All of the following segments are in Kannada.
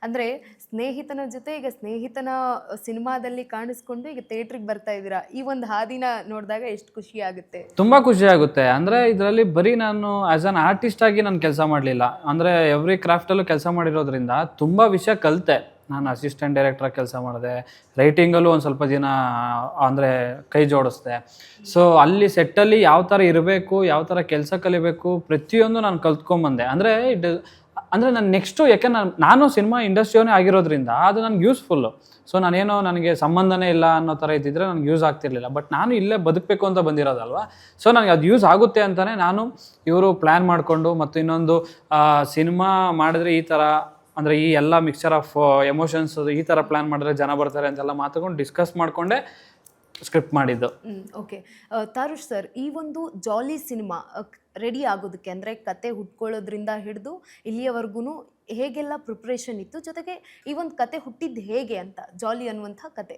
ಅಂದರೆ ಸ್ನೇಹಿತನ ಜೊತೆ ಈಗ ಸ್ನೇಹಿತನ ಸಿನಿಮಾದಲ್ಲಿ ಕಾಣಿಸ್ಕೊಂಡು ಈಗ ಥಿಯೇಟ್ರಿಗೆ ಬರ್ತಾ ಇದ್ದೀರಾ. ಈ ಒಂದು ಹಾದಿನ ನೋಡಿದಾಗ ಎಷ್ಟು ಖುಷಿ ಆಗುತ್ತೆ. ತುಂಬ ಖುಷಿ ಆಗುತ್ತೆ. ಅಂದರೆ ಇದರಲ್ಲಿ ಬರೀ ನಾನು ಆ್ಯಸ್ ಅನ್ ಆರ್ಟಿಸ್ಟ್ ಆಗಿ ನಾನು ಕೆಲಸ ಮಾಡಲಿಲ್ಲ. ಅಂದರೆ ಎವ್ರಿ ಕ್ರಾಫ್ಟಲ್ಲೂ ಕೆಲಸ ಮಾಡಿರೋದ್ರಿಂದ ತುಂಬ ವಿಷಯ ಕಲಿತೆ. ನಾನು ಅಸಿಸ್ಟೆಂಟ್ ಡೈರೆಕ್ಟ್ರಾಗಿ ಕೆಲಸ ಮಾಡಿದೆ, ರೈಟಿಂಗಲ್ಲೂ ಒಂದು ಸ್ವಲ್ಪ ದಿನ ಅಂದರೆ ಕೈ ಜೋಡಿಸ್ದೆ. ಸೊ ಅಲ್ಲಿ ಸೆಟ್ಟಲ್ಲಿ ಯಾವ ಥರ ಇರಬೇಕು, ಯಾವ ಥರ ಕೆಲಸ ಕಲಿಬೇಕು, ಪ್ರತಿಯೊಂದು ನಾನು ಕಲ್ತ್ಕೊಂಬಂದೆ. ಅಂದರೆ ನಾನು ನೆಕ್ಸ್ಟು ಯಾಕೆ ನಾನು ಸಿನಿಮಾ ಇಂಡಸ್ಟ್ರಿಯವನೇ ಆಗಿರೋದ್ರಿಂದ ಅದು ನನಗೆ ಯೂಸ್ಫುಲ್ಲು. ಸೊ ನಾನೇನೋ ನನಗೆ ಸಂಬಂಧನೇ ಇಲ್ಲ ಅನ್ನೋ ಥರ ಇದ್ದಿದ್ರೆ ನನಗೆ ಯೂಸ್ ಆಗ್ತಿರ್ಲಿಲ್ಲ. ಬಟ್ ನಾನು ಇಲ್ಲೇ ಬದುಕಬೇಕು ಅಂತ ಬಂದಿರೋದಲ್ವ. ಸೊ ನನಗೆ ಅದು ಯೂಸ್ ಆಗುತ್ತೆ ಅಂತಲೇ ನಾನು ಇವರು ಪ್ಲ್ಯಾನ್ ಮಾಡಿಕೊಂಡು, ಮತ್ತು ಇನ್ನೊಂದು ಸಿನಿಮಾ ಮಾಡಿದ್ರೆ ಈ ಥರ ಅಂದರೆ ಈ ಎಲ್ಲ ಮಿಕ್ಸ್ಚರ್ ಆಫ್ ಎಮೋಷನ್ಸ್ ಈ ಥರ ಪ್ಲ್ಯಾನ್ ಮಾಡಿದ್ರೆ ಜನ ಬರ್ತಾರೆ ಅಂತೆಲ್ಲ ಮಾತುಕೊಂಡು ಡಿಸ್ಕಸ್ ಮಾಡಿಕೊಂಡೆ ಸ್ಕ್ರಿಪ್ಟ್ ಮಾಡಿದ್ದು. ಓಕೆ, ತಾರುಷ್ ಸರ್, ಈ ಒಂದು ಜಾಲಿ ಸಿನಿಮಾ ರೆಡಿ ಆಗೋದಕ್ಕೆ ಅಂದರೆ ಕತೆ ಹುಟ್ಕೊಳ್ಳೋದ್ರಿಂದ ಹಿಡಿದು ಇಲ್ಲಿಯವರೆಗೂ ಹೇಗೆಲ್ಲ ಪ್ರಿಪ್ರೇಷನ್ ಇತ್ತು, ಜೊತೆಗೆ ಈ ಒಂದು ಕತೆ ಹುಟ್ಟಿದ್ದು ಹೇಗೆ ಅಂತ, ಜಾಲಿ ಅನ್ನುವಂಥ ಕತೆ?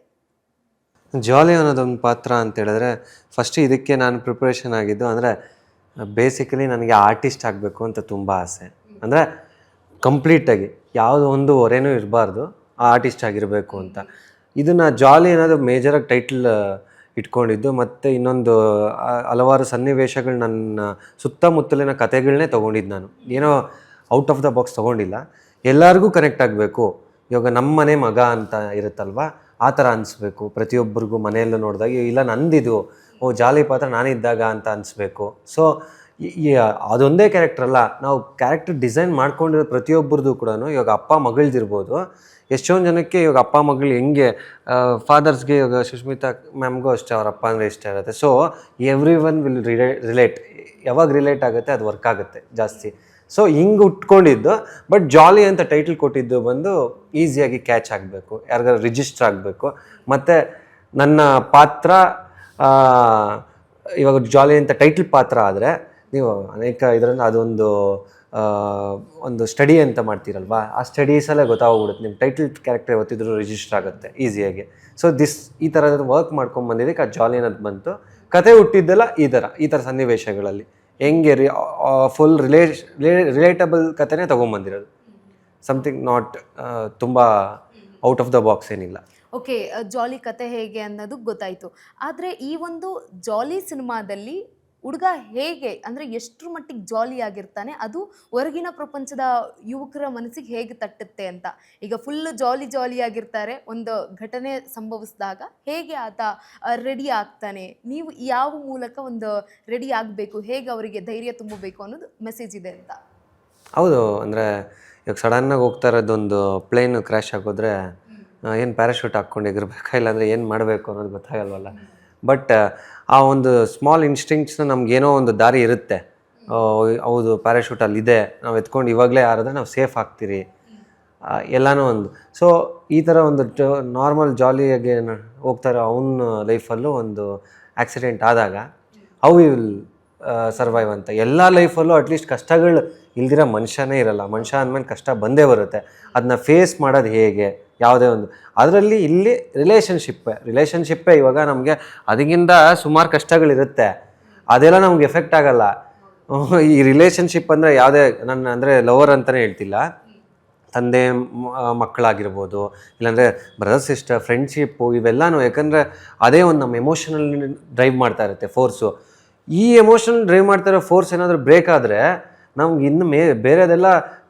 ಜಾಲಿ ಅನ್ನೋದೊಂದು ಪಾತ್ರ ಅಂತ ಹೇಳಿದ್ರೆ ಫಸ್ಟ್ ಇದಕ್ಕೆ ನಾನು ಪ್ರಿಪ್ರೇಷನ್ ಆಗಿದ್ದು ಅಂದರೆ ಬೇಸಿಕಲಿ ನನಗೆ ಆರ್ಟಿಸ್ಟ್ ಆಗಬೇಕು ಅಂತ ತುಂಬ ಆಸೆ. ಅಂದರೆ ಕಂಪ್ಲೀಟಾಗಿ ಯಾವುದೋ ಒಂದು ಹೊರೆನೂ ಇರಬಾರ್ದು, ಆರ್ಟಿಸ್ಟ್ ಆಗಿರಬೇಕು ಅಂತ. ಇದನ್ನು ಜಾಲಿ ಅನ್ನೋದು ಮೇಜರಾಗಿ ಟೈಟಲ್ ಇಟ್ಕೊಂಡಿದ್ದು. ಮತ್ತು ಇನ್ನೊಂದು ಹಲವಾರು ಸನ್ನಿವೇಶಗಳು ನನ್ನ ಸುತ್ತಮುತ್ತಲಿನ ಕತೆಗಳನ್ನೇ ತೊಗೊಂಡಿದ್ದು. ನಾನು ಏನೋ ಔಟ್ ಆಫ್ ದ ಬಾಕ್ಸ್ ತೊಗೊಂಡಿಲ್ಲ. ಎಲ್ಲರಿಗೂ ಕನೆಕ್ಟ್ ಆಗಬೇಕು. ಇವಾಗ ನಮ್ಮ ಮನೆ ಮಗ ಅಂತ ಇರುತ್ತಲ್ವ, ಆ ಥರ ಅನಿಸ್ಬೇಕು ಪ್ರತಿಯೊಬ್ಬರಿಗೂ. ಮನೆಯಲ್ಲೂ ನೋಡಿದಾಗ ಇಲ್ಲ ನಂದಿದು, ಜಾಲಿ ಪಾತ್ರ ನಾನಿದ್ದಾಗ ಅಂತ ಅನಿಸ್ಬೇಕು. ಸೊ ಅದೊಂದೇ ಕ್ಯಾರೆಕ್ಟರ್ ಅಲ್ಲ, ನಾವು ಕ್ಯಾರೆಕ್ಟರ್ ಡಿಸೈನ್ ಮಾಡ್ಕೊಂಡಿರೋ ಪ್ರತಿಯೊಬ್ಬರದು ಕೂಡ ಇವಾಗ ಅಪ್ಪ ಮಗಳ್ದಿರ್ಬೋದು. ಎಷ್ಟೊಂದು ಜನಕ್ಕೆ ಇವಾಗ ಅಪ್ಪ ಮಗಳು ಹೆಂಗೆ ಫಾದರ್ಸ್ಗೆ, ಇವಾಗ ಸುಷ್ಮಿತಾ ಮ್ಯಾಮ್ಗೂ ಅಷ್ಟೇ ಅವ್ರ ಅಪ್ಪ ಅಂದರೆ ಇಷ್ಟ ಇರುತ್ತೆ. So every one will relate. ಯಾವಾಗ ರಿಲೇಟ್ ಆಗುತ್ತೆ ಅದು ವರ್ಕ್ ಆಗುತ್ತೆ ಜಾಸ್ತಿ. ಸೊ ಹಿಂಗೆ ಉಟ್ಕೊಂಡಿದ್ದು. ಬಟ್ ಜಾಲಿ ಅಂತ ಟೈಟಲ್ ಕೊಟ್ಟಿದ್ದು ಬಂದು ಈಸಿಯಾಗಿ ಕ್ಯಾಚ್ ಆಗಬೇಕು, ಯಾರಿಗಾರು ರಿಜಿಸ್ಟರ್ ಆಗಬೇಕು. ಮತ್ತು ನನ್ನ ಪಾತ್ರ ಇವಾಗ ಜಾಲಿ ಅಂತ ಟೈಟಲ್ ಪಾತ್ರ ಆದರೆ ನೀವು ಅನೇಕ ಇದರಿಂದ ಅದೊಂದು ಒಂದು ಸ್ಟಡಿ ಅಂತ ಮಾಡ್ತೀರಲ್ವ, ಆ ಸ್ಟಡೀಸಲ್ಲೇ ಗೊತ್ತಾಗ್ಬಿಡುತ್ತೆ ನಿಮ್ಮ ಟೈಟಲ್ ಕ್ಯಾರೆಕ್ಟರ್ ಯಾವತ್ತಿದ್ರೂ ರಿಜಿಸ್ಟರ್ ಆಗುತ್ತೆ ಈಸಿಯಾಗಿ. ಸೊ ಈ ಥರದ ವರ್ಕ್ ಮಾಡ್ಕೊಂಡು ಬಂದಿದ್ದಕ್ಕೆ ಆ ಜಾಲಿ ಅನ್ನೋದು ಬಂತು. ಕತೆ ಹುಟ್ಟಿದ್ದೆಲ್ಲ ಈ ಥರ ಸನ್ನಿವೇಶಗಳಲ್ಲಿ ಹೆಂಗೆ ಫುಲ್ ರಿಲೇಟಬಲ್ ಕತೆನೇ ತೊಗೊಂಬಂದಿರೋದು. ಸಮಥಿಂಗ್ ನಾಟ್ ತುಂಬ ಔಟ್ ಆಫ್ ದ ಬಾಕ್ಸ್ ಏನಿಲ್ಲ. ಓಕೆ, ಜಾಲಿ ಕತೆ ಹೇಗೆ ಅನ್ನೋದು ಗೊತ್ತಾಯಿತು. ಆದರೆ ಈ ಒಂದು ಜಾಲಿ ಸಿನಿಮಾದಲ್ಲಿ ಹುಡುಗ ಹೇಗೆ ಅಂದರೆ ಎಷ್ಟರ ಮಟ್ಟಿಗೆ ಜಾಲಿ ಆಗಿರ್ತಾನೆ, ಅದು ಹೊರಗಿನ ಪ್ರಪಂಚದ ಯುವಕರ ಮನಸ್ಸಿಗೆ ಹೇಗೆ ತಟ್ಟುತ್ತೆ ಅಂತ. ಈಗ ಫುಲ್ ಜಾಲಿ ಆಗಿರ್ತಾರೆ, ಒಂದು ಘಟನೆ ಸಂಭವಿಸಿದಾಗ ಹೇಗೆ ಆತ ರೆಡಿ ಆಗ್ತಾನೆ, ನೀವು ಯಾವ ಮೂಲಕ ಒಂದು ರೆಡಿ ಆಗಬೇಕು, ಹೇಗೆ ಅವರಿಗೆ ಧೈರ್ಯ ತುಂಬಬೇಕು ಅನ್ನೋದು ಮೆಸೇಜ್ ಇದೆ ಅಂತ. ಹೌದು, ಅಂದರೆ ಇವಾಗ ಸಡನ್ನಾಗಿ ಹೋಗ್ತಾ ಇರೋದೊಂದು ಪ್ಲೇನ್ ಕ್ರ್ಯಾಶ್ ಆಗೋದ್ರೆ ಏನು ಪ್ಯಾರಾಶೂಟ್ ಹಾಕ್ಕೊಂಡು ಎಗಿರ್ಬೇಕಾ, ಇಲ್ಲಾಂದರೆ ಏನು ಮಾಡಬೇಕು ಅನ್ನೋದು ಗೊತ್ತಾಗಲ್ವಲ್ಲ. ಬಟ್ ಆ ಒಂದು ಸ್ಮಾಲ್ ಇನ್ಸ್ಟಿಂಕ್ಟ್ಸ್ನ ನಮಗೇನೋ ಒಂದು ದಾರಿ ಇರುತ್ತೆ. ಹೌದು, ಪ್ಯಾರಾಶೂಟ್ ಅಲ್ಲಿದೆ, ನಾವು ಎತ್ಕೊಂಡು ಇವಾಗಲೇ ಯಾರಾದ್ರೆ ನಾವು ಸೇಫ್ ಆಗ್ತೀರಿ, ಎಲ್ಲನೂ ಒಂದು. ಸೊ ಈ ಥರ ಒಂದು ನಾರ್ಮಲ್ ಜಾಲಿಯಾಗಿ ಹೋಗ್ತಾರೆ. ಅವನ ಲೈಫಲ್ಲೂ ಒಂದು ಆಕ್ಸಿಡೆಂಟ್ ಆದಾಗ ಹೌ ಯು ವಿಲ್ ಸರ್ವೈವ್ ಅಂತ. ಎಲ್ಲ ಲೈಫಲ್ಲೂ ಅಟ್ಲೀಸ್ಟ್ ಕಷ್ಟಗಳು ಇಲ್ದಿರೋ ಮನುಷ್ಯನೇ ಇರಲ್ಲ. ಮನುಷ್ಯ ಅಂದಮೇಲೆ ಕಷ್ಟ ಬಂದೇ ಬರುತ್ತೆ. ಅದನ್ನ ಫೇಸ್ ಮಾಡೋದು ಹೇಗೆ, ಯಾವುದೇ ಒಂದು ಅದರಲ್ಲಿ ಇಲ್ಲಿ ರಿಲೇಷನ್ಶಿಪ್ಪೇ ಇವಾಗ ನಮಗೆ ಅದಕ್ಕಿಂತ ಸುಮಾರು ಕಷ್ಟಗಳಿರುತ್ತೆ. ಅದೆಲ್ಲ ನಮ್ಗೆ ಎಫೆಕ್ಟ್ ಆಗಲ್ಲ. ಈ ರಿಲೇಷನ್ಶಿಪ್ ಅಂದರೆ ಯಾವುದೇ ನನ್ನ ಅಂದರೆ ಲವರ್ ಅಂತಲೇ ಹೇಳ್ತಿಲ್ಲ, ತಂದೆ ಮಕ್ಕಳಾಗಿರ್ಬೋದು, ಇಲ್ಲಾಂದರೆ ಬ್ರದರ್ ಸಿಸ್ಟರ್, ಫ್ರೆಂಡ್ಶಿಪ್ಪು, ಇವೆಲ್ಲನೂ. ಯಾಕಂದರೆ ಅದೇ ಒಂದು ನಮ್ಮ ಎಮೋಷನಲ್ ಡ್ರೈವ್ ಮಾಡ್ತಾ ಇರುತ್ತೆ ಫೋರ್ಸು. ಈ ಎಮೋಷನಲ್ ಡ್ರೈವ್ ಮಾಡ್ತಾ ಇರೋ ಫೋರ್ಸ್ ಏನಾದರೂ ಬ್ರೇಕ್ ಆದರೆ ನಮ್ಗೆ ಇನ್ನು ಬೇರೆದೆಲ್ಲ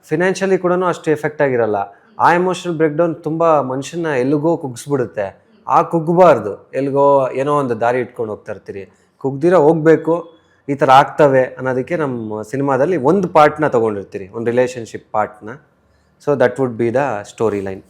ಫಿನಾನ್ಷಿಯಲಿ ಕೂಡ ಅಷ್ಟು ಎಫೆಕ್ಟ್ ಆಗಿರಲ್ಲ. ಆ ಎಮೋಷನಲ್ ಬ್ರೇಕ್ ಡೌನ್ ತುಂಬ ಮನುಷ್ಯನ ಎಲ್ಲಿಗೋ ಕುಗ್ಸ್ಬಿಡುತ್ತೆ. ಆ ಕುಗ್ಗಬಾರ್ದು, ಎಲ್ಲಿಗೋ ಏನೋ ಒಂದು ದಾರಿ ಇಟ್ಕೊಂಡು ಹೋಗ್ತಾ ಇರ್ತೀರಿ. ಕುಗ್ದಿರೋ ಹೋಗಬೇಕು, ಈ ಥರ ಆಗ್ತವೆ ಅನ್ನೋದಕ್ಕೆ ನಮ್ಮ ಸಿನಿಮಾದಲ್ಲಿ ಒಂದು ಪಾರ್ಟ್ನ ತೊಗೊಂಡಿರ್ತೀರಿ, ಒಂದು ರಿಲೇಷನ್ಶಿಪ್ ಪಾರ್ಟ್ನ. So that would be the story line.